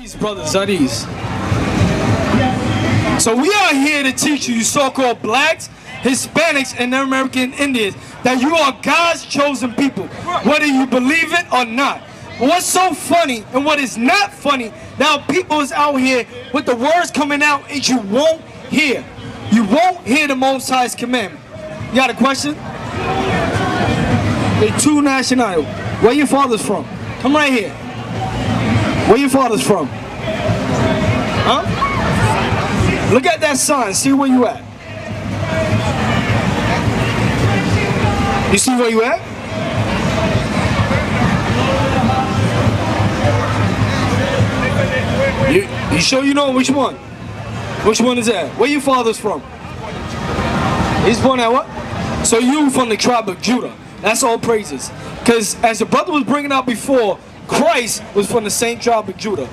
These brothers are these. So we are here to teach you so-called blacks, Hispanics, and American Indians that you are God's chosen people, whether you believe it or not. But what's so funny and what is not funny, now people is out here with the words coming out and you won't hear. You won't hear the Most High's commandment. You got a question? They two nationality. Where your father's from? Come right here. Where your father's from? Huh? Look at that sign. See where you at. You see where you at? You sure you know which one? Which one is that? Where your father's from? He's born at what? So you from the tribe of Judah. That's all praises. Because as the brother was bringing out before, Christ was from the same tribe of Judah.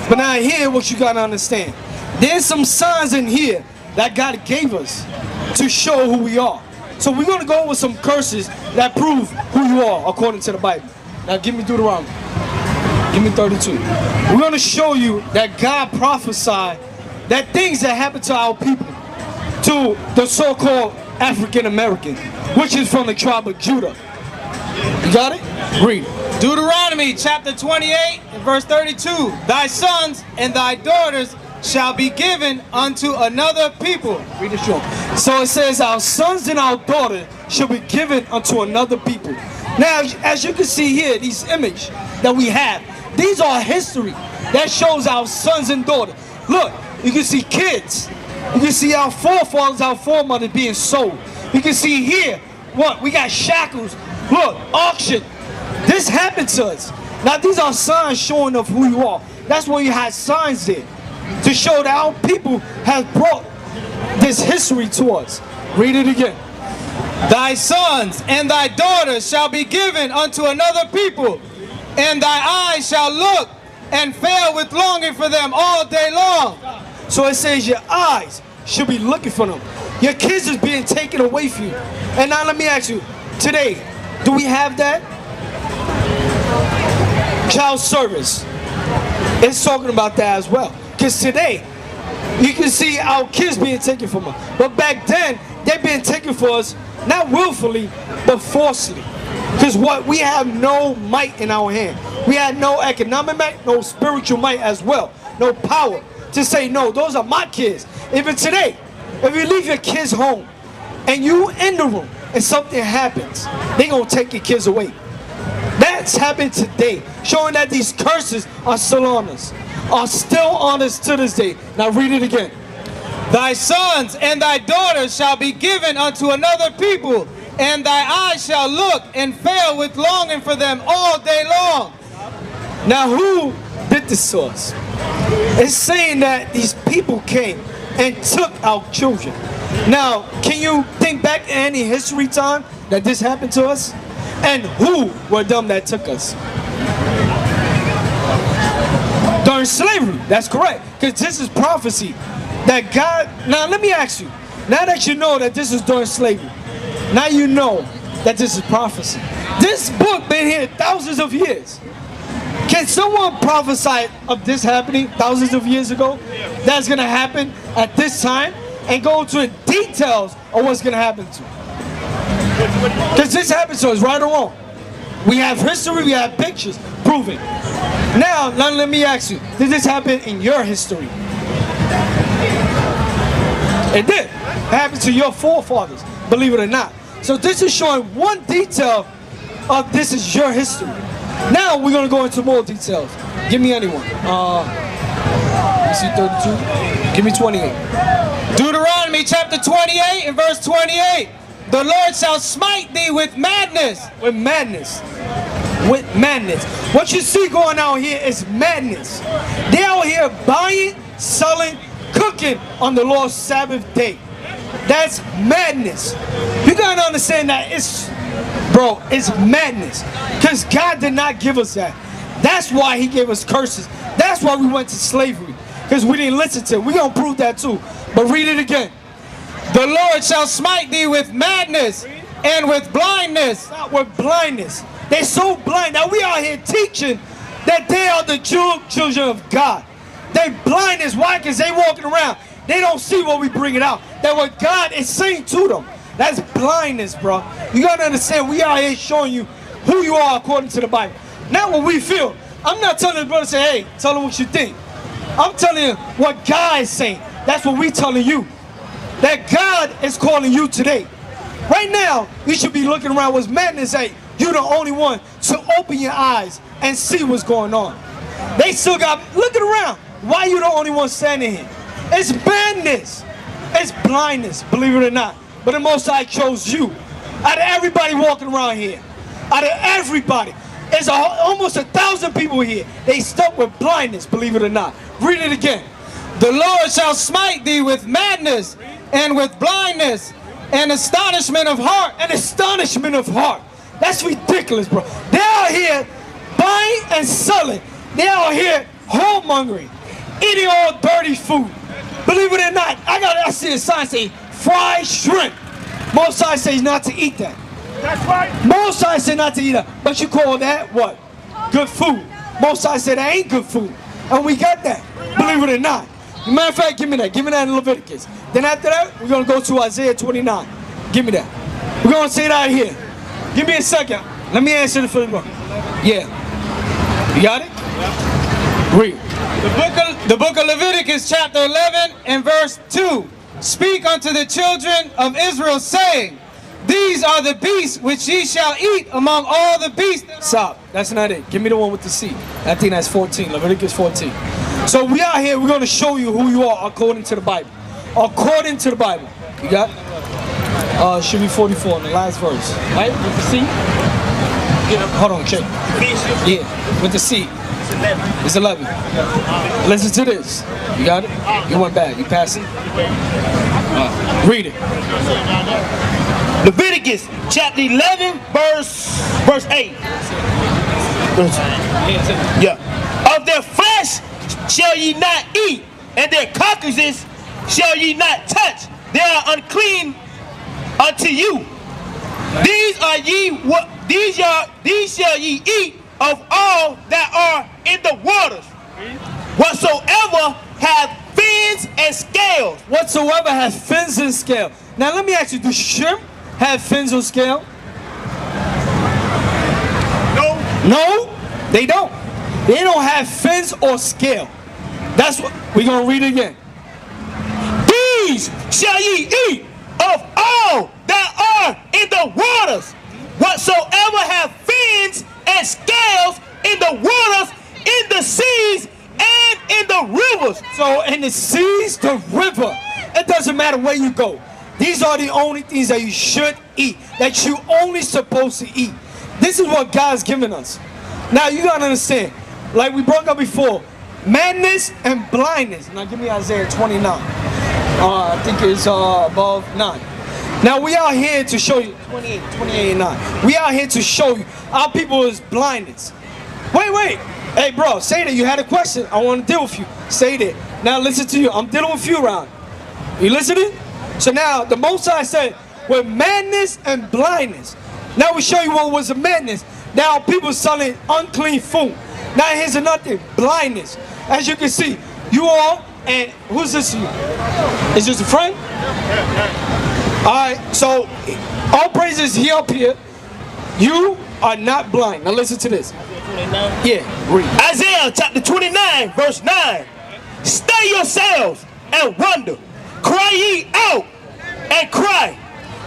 But now here, what you got to understand. There's some signs in here that God gave us to show who we are. So we're going to go with some curses that prove who you are according to the Bible. Now give me Deuteronomy. Give me 32. We're going to show you that God prophesied that things that happen to our people, to the so-called African American, which is from the tribe of Judah. You got it? Read. Deuteronomy chapter 28 and verse 32. Thy sons and thy daughters shall be given unto another people. Read it short. So it says our sons and our daughters shall be given unto another people. Now, as you can see here, these images that we have, these are history that shows our sons and daughters. Look, you can see kids. You can see our forefathers, our foremothers being sold. You can see here, what? We got shackles. Look, auction. This happened to us. Now, these are signs showing of who you are. That's why you had signs there, to show that our people have brought this history to us. Read it again. Thy sons and thy daughters shall be given unto another people, and thy eyes shall look and fail with longing for them all day long. So it says your eyes should be looking for them. Your kids is being taken away from you. And now let me ask you, today, do we have that? Child service. It's talking about that as well. Because today, you can see our kids being taken from us. But back then, they're being taken for us, not willfully, but forcefully. Because what? We have no might in our hand. We had no economic might, no spiritual might as well. No power to say, no, those are my kids. Even today, if you leave your kids home and you in the room and something happens, they're going to take your kids away. That's happened today, showing that these curses are still on us. Are still on us to this day. Now read it again. Thy sons and thy daughters shall be given unto another people, and thy eyes shall look and fail with longing for them all day long. Now who did this to us? It's saying that these people came and took our children. Now, can you think back to any history time that this happened to us? And who were them that took us? During slavery, that's correct. Because this is prophecy that God... Now let me ask you, now that you know that this is during slavery, now you know that this is prophecy. This book been here thousands of years. Can someone prophesy of this happening thousands of years ago? That's going to happen at this time and go into details of what's going to happen to. Because this happens to us, right or wrong. We have history, we have pictures proving. Now let me ask you, did this happen in your history? It did. It happened to your forefathers, believe it or not. So this is showing one detail of this is your history. Now we're going to go into more details. Give me anyone. You see 32? Give me 28. Deuteronomy chapter 28 and verse 28. The Lord shall smite thee with madness. With madness. With madness. What you see going on here is madness. They out here buying, selling, cooking on the Lord's Sabbath day. That's madness. You gotta understand that it's madness. Because God did not give us that. That's why he gave us curses. That's why we went to slavery. Because we didn't listen to it. We're gonna prove that too. But read it again. The Lord shall smite thee with madness and with blindness. Not with blindness. They're so blind. Now we are here teaching that they are the children of God. They blindness. Why? Because they walking around. They don't see what we bring it out. That what God is saying to them. That's blindness, bro. You got to understand, we are here showing you who you are according to the Bible. Not what we feel. I'm not telling the brother, say, hey, tell them what you think. I'm telling you what God is saying. That's what we telling you. That God is calling you today. Right now, you should be looking around what's madness at. You're the only one to open your eyes and see what's going on. They still got, looking around. Why you the only one standing here? It's madness. It's blindness, believe it or not. But the Most High chose you. Out of everybody walking around here. Out of everybody. There's almost 1,000 people here. They stuck with blindness, believe it or not. Read it again. The Lord shall smite thee with madness and with blindness and astonishment of heart. And astonishment of heart. That's ridiculous, bro. They out here buying and selling. They out here whoremongering, eating all dirty food. Believe it or not, I see a sign say fried shrimp. Most High says not to eat that. That's right. Most High say not to eat that. But you call that what? Good food. Most High said that ain't good food. And we got that. Believe it or not. Matter of fact, give me that. Give me that in Leviticus. Then after that, we're going to go to Isaiah 29. Give me that. We're going to say that here. Give me a second. Let me answer the first one. Yeah. You got it? Read. The book of Leviticus chapter 11 and verse 2. Speak unto the children of Israel, saying, these are the beasts which ye shall eat among all the beasts. Stop. That's not it. Give me the one with the C. I think that's 14. Leviticus 14. So we out here, we're going to show you who you are according to the Bible. According to the Bible. You got it? Should be 44 in the last verse. Right? With the C? Hold on, check. Yeah, with the C. It's 11. Listen to this. You got it? You went back. You passed it? Read it. Leviticus chapter 11, verse 8. Yeah. Of their flesh shall ye not eat, and their carcasses shall ye not touch. They are unclean unto you. These shall ye eat of all that are in the waters, whatsoever have fins and scales. Whatsoever has fins and scale. Now let me ask you, do shrimp have fins or scale? No. No, they don't. They don't have fins or scale. That's what we're gonna read again. These shall ye eat of all that are in the waters, whatsoever have fins and scales in the waters, in the seas, and in the rivers. So in the seas, the river, it doesn't matter where you go. These are the only things that you should eat, that you only supposed to eat. This is what God's given us. Now you gotta understand, like we brought up before, madness and blindness. Now give me Isaiah 29. I think it's above 9. Now we are here to show you 28 and 9. We are here to show you our people is blindness. Wait. Hey bro, say that. You had a question. I want to deal with you. Say that. Now listen to you. I'm dealing with you, Ron. You listening? So now the Most High said, with madness and blindness. Now we show you what was a madness. Now people selling unclean food. Now here's another thing, blindness. As you can see, you all, and who's this to you? Is this a friend? Alright, so all praises here up here. You are not blind. Now listen to this. Yeah, read. Isaiah chapter 29, verse 9. Stay yourselves and wonder. Cry ye out and cry.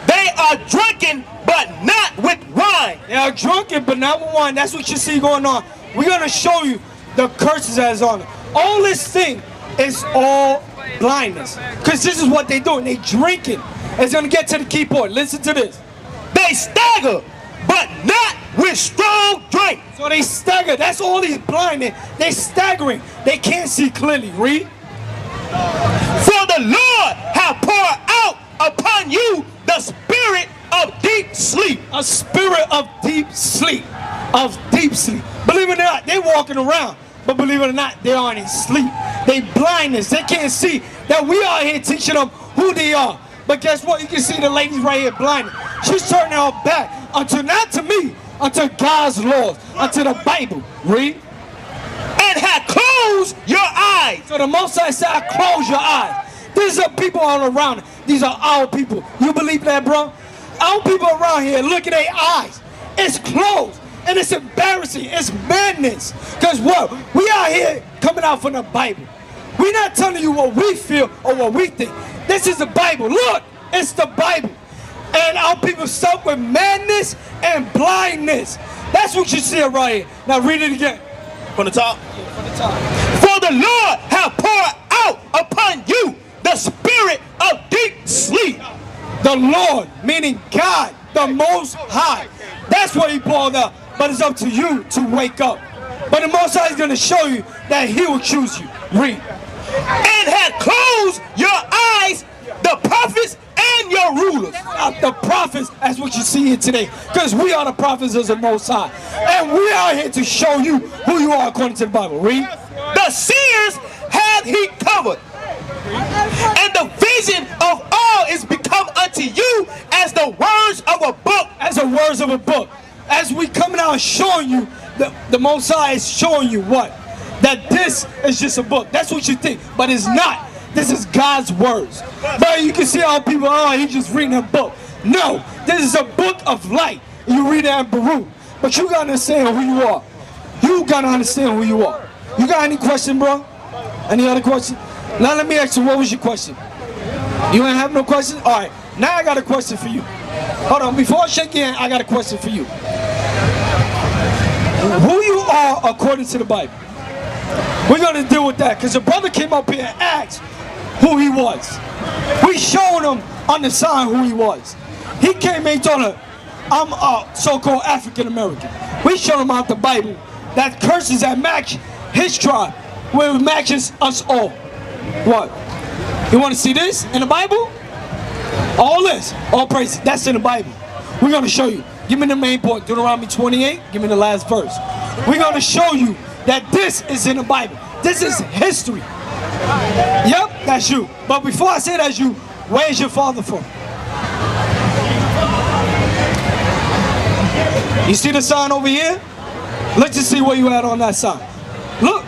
They are drunken, but not with wine. They are drunken, but not with wine. That's what you see going on. We're going to show you the curses that is on it. All this thing is all blindness. Because this is what they doing. They drinking. It's going to get to the key point. Listen to this. They stagger, but not with strong drink. So they stagger. That's all these blinded. They staggering. They can't see clearly. Read. For the Lord hath poured out upon you the spirit of deep sleep. A spirit of deep sleep. Of deep sleep. Believe it or not, they walking around. But believe it or not, they aren't in sleep. They blindness. They can't see that we are here teaching them who they are. But guess what? You can see the ladies right here blinded. She's turning her back unto not to me, unto God's laws, unto the Bible. Read. And hath closed your eyes. So the Most High said, I close your eyes. These are people all around. These are our people. You believe that, bro? Our people around here, look at their eyes. It's closed. And it's embarrassing. It's madness. Because what? We out here coming out from the Bible. We're not telling you what we feel or what we think. This is the Bible. Look, it's the Bible. And our people stuck with madness and blindness. That's what you see right here. Now read it again. From the top. From the top. For the Lord hath poured out upon you the spirit of deep sleep. The Lord, meaning God, the Most High. That's what he poured out. But it's up to you to wake up. But the Most High is going to show you that he will choose you. Read. And had closed your eyes, the prophets and your rulers. The prophets, that's what you see here today. Because we are the prophets of the Most High. And we are here to show you who you are according to the Bible. Read. The seers had he covered. And the vision of all is become unto you as the words of a book. As the words of a book. As we coming out and showing you, the Most High is showing you what? That this is just a book. That's what you think. But it's not. This is God's words. But you can see how people, oh, he's just reading a book. No, this is a book of light. You read it in Baruch. But you got to understand who you are. You got to understand who you are. You got any question, bro? Any other question? Now let me ask you, what was your question? You ain't have no question? All right, now I got a question for you. Hold on, before I shake your hand, I got a question for you. Who you are according to the Bible? We're going to deal with that because the brother came up here and asked who he was. We showed him on the sign who he was. He came and told her, I'm a so-called African American. We showed him out the Bible that curses that match his tribe, where it matches us all. What? You want to see this in the Bible? All this, all praise, that's in the Bible. We're going to show you. Give me the main point, Deuteronomy 28, give me the last verse. We're going to show you that this is in the Bible. This is history. Yep, that's you. But before I say that's you, where's your father from? You see the sign over here? Let's just see where you at on that sign. Look.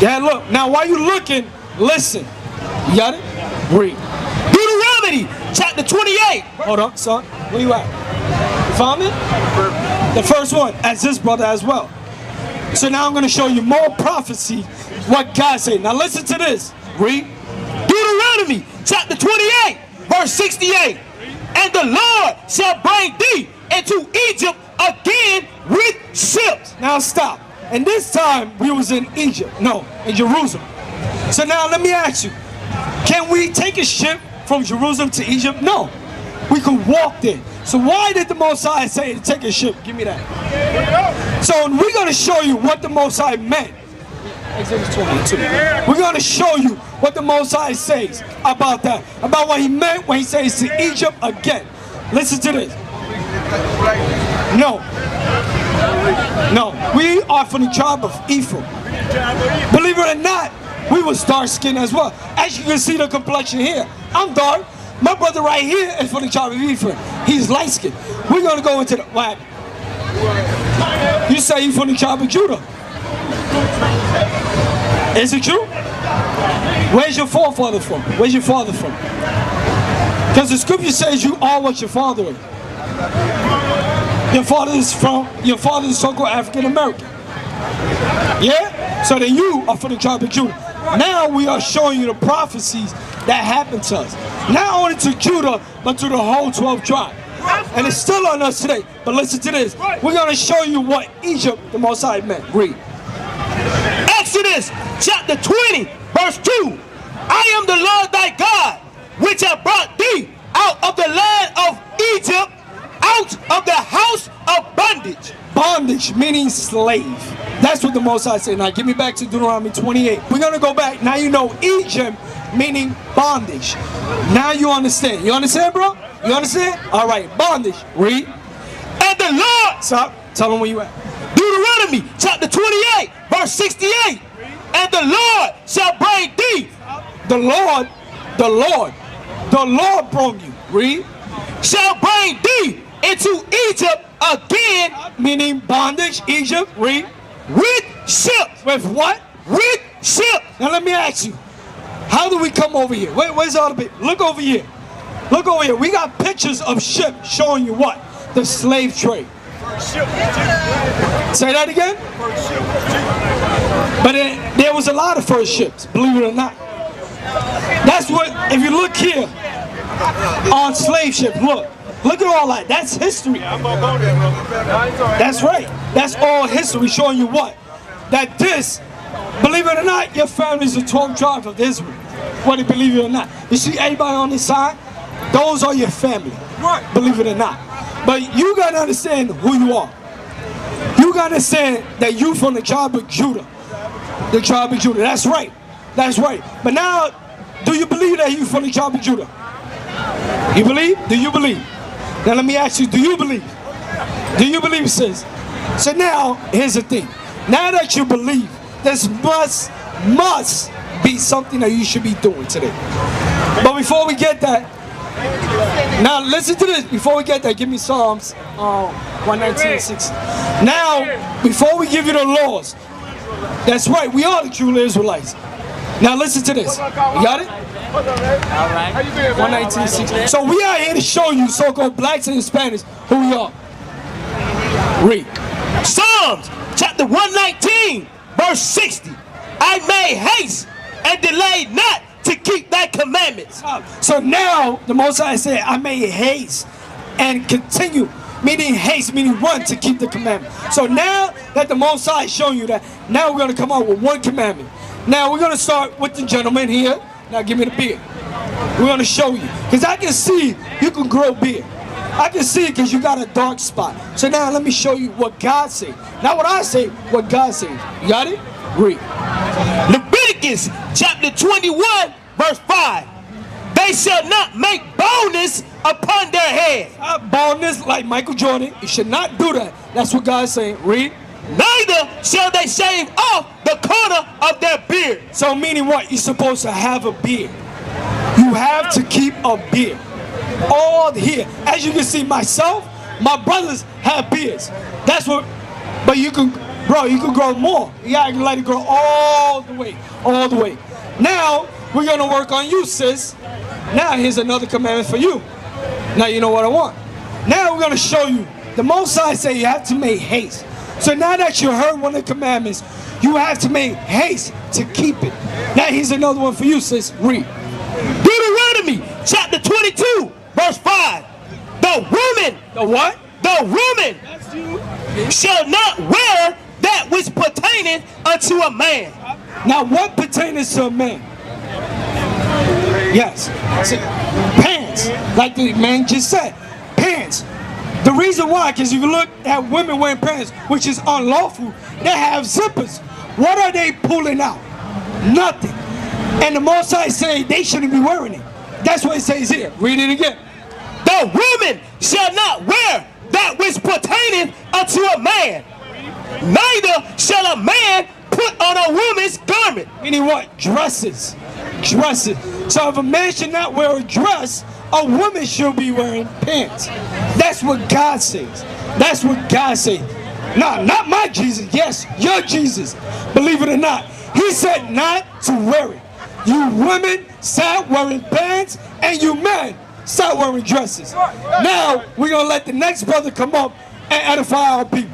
Yeah, look. Now while you looking, listen. You got it? Read. Deuteronomy chapter 28. Hold on, son. Where you at? You found it? The first one, as this brother as well. So now I'm going to show you more prophecy, what God said. Now listen to this. Read. Deuteronomy chapter 28, verse 68. And the Lord shall bring thee into Egypt again with ships. Now stop. And this time we was in Egypt. No, in Jerusalem. So now let me ask you. Can we take a ship from Jerusalem to Egypt? No. We could walk there. So why did the Most High say to take a ship? Give me that. So we're going to show you what the Most High meant. Exodus 22. We're going to show you what the Most High says about that. About what he meant when he says to Egypt again. Listen to this. No. No. We are from the tribe of Ephraim. Believe it or not, we was dark skinned as well. As you can see the complexion here. I'm dark. My brother right here is from the tribe of Ephraim. He's light skinned. We're going to go into the... What? You say he's from the tribe of Judah. Is it true? Where's your forefather from? Where's your father from? Because the scripture says you are what your father is. Your father is so-called African American. Yeah? So then you are from the tribe of Judah. Now we are showing you the prophecies that happened to us. Not only to Judah, but to the whole 12 tribe. And it's still on us today. But listen to this. We're going to show you what Egypt, the Most High, meant. Read. Exodus chapter 20, verse 2. I am the Lord thy God, which have brought thee out of the land of Egypt, out of the house of bondage. Bondage, meaning slave. That's what the Most High said. Now give me back to Deuteronomy 28. We're going to go back. Now you know Egypt, meaning bondage. Now you understand. You understand, bro? You understand? All right, bondage. Read. And the Lord... Stop. Tell them where you at. Deuteronomy chapter 28, verse 68. And the Lord shall bring thee. The Lord brought you. Read. Shall bring thee into Egypt again. Meaning bondage, Egypt. Read. With ships. With what? With ship. Now let me ask you, how do we come over here? Where's all the people? Look over here. Look over here. We got pictures of ships showing you what? The slave trade. Say that again? But there was a lot of first ships, believe it or not. That's what, if you look here on slave ships, look at all that. That's history. That's right. That's all history showing you what? That this, believe it or not, your family is the 12th tribe of Israel. Whether you believe it or not. You see everybody on this side? Those are your family. Believe it or not. But you got to understand who you are. You got to understand that you from the tribe of Judah. The tribe of Judah. That's right. That's right. But now, do you believe that you from the tribe of Judah? You believe? Do you believe? Now let me ask you, do you believe? Do you believe, sis? So now, here's the thing. Now that you believe, this must be something that you should be doing today. But before we get that, now listen to this. Before we get that, give me Psalms 119:6. Now, before we give you the laws, that's right, we are the true Israelites. Now listen to this. You got it? All right. 119:6. So we are here to show you, so-called blacks and Hispanics, who we are. Read. Psalms chapter 119, verse 60. I made haste and delayed not to keep thy commandments. So now the Most High said, I made haste and continue. Meaning haste, meaning run to keep the commandment. So now that the Most High is showing you that, now we're going to come out with one commandment. Now we're going to start with the gentleman here. Now give me the beard. We're going to show you. Because I can see you can grow beard. I can see it because you got a dark spot. So now let me show you what God said. Not what I say, what God says. You got it? Read. Leviticus chapter 21, verse 5. They shall not make boldness upon their head. Baldness like Michael Jordan. You should not do that. That's what God's saying. Read. Neither shall they shave off the corner of their beard. So meaning what? You're supposed to have a beard. You have to keep a beard. All here. As you can see, myself, my brothers have beards. That's what, but you can, bro, you can grow more. You gotta let it grow all the way. All the way. Now, we're gonna work on you, sis. Now, here's another commandment for you. Now, you know what I want. Now, we're gonna show you. The Most High say you have to make haste. So now that you heard one of the commandments, you have to make haste to keep it. Now, here's another one for you, sis. Read. Deuteronomy chapter 22, verse 5. The woman, The what? the woman shall not wear that which pertaineth unto a man. Now, what pertains to a man? Yes. See, pants. Like the man just said. Pants. The reason why, because if you look at women wearing pants, which is unlawful, they have zippers. What are they pulling out? Nothing. And the Most High say they shouldn't be wearing it. That's what it says here. Read it again. The woman shall not wear that which pertaineth unto a man. Neither shall a man put on a woman's garment. Meaning what? Dresses. Dresses. So if a man should not wear a dress, a woman should be wearing pants. That's what God says. That's what God says. No, not my Jesus. Yes, your Jesus. Believe it or not. He said not to wear it. You women start wearing pants, and you men start wearing dresses. Now, we're going to let the next brother come up and edify our people.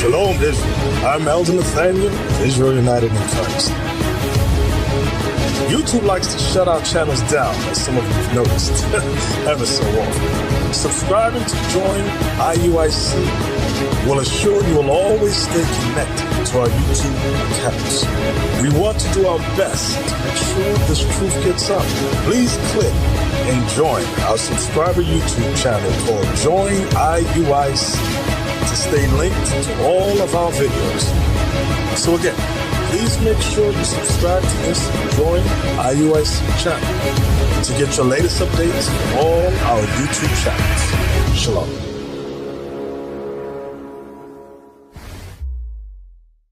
Shalom, Israel. I'm Elder Nathaniel, Israel United in Christ. YouTube likes to shut our channels down, as some of you have noticed, ever so often. Subscribing to join IUIC will assure you will always stay connected to our YouTube accounts. We want to do our best to make sure this truth gets out. Please click and join our subscriber YouTube channel called Join IUIC to stay linked to all of our videos. So again, please make sure you subscribe to this Join IUIC channel to get your latest updates from all our YouTube channels. Shalom.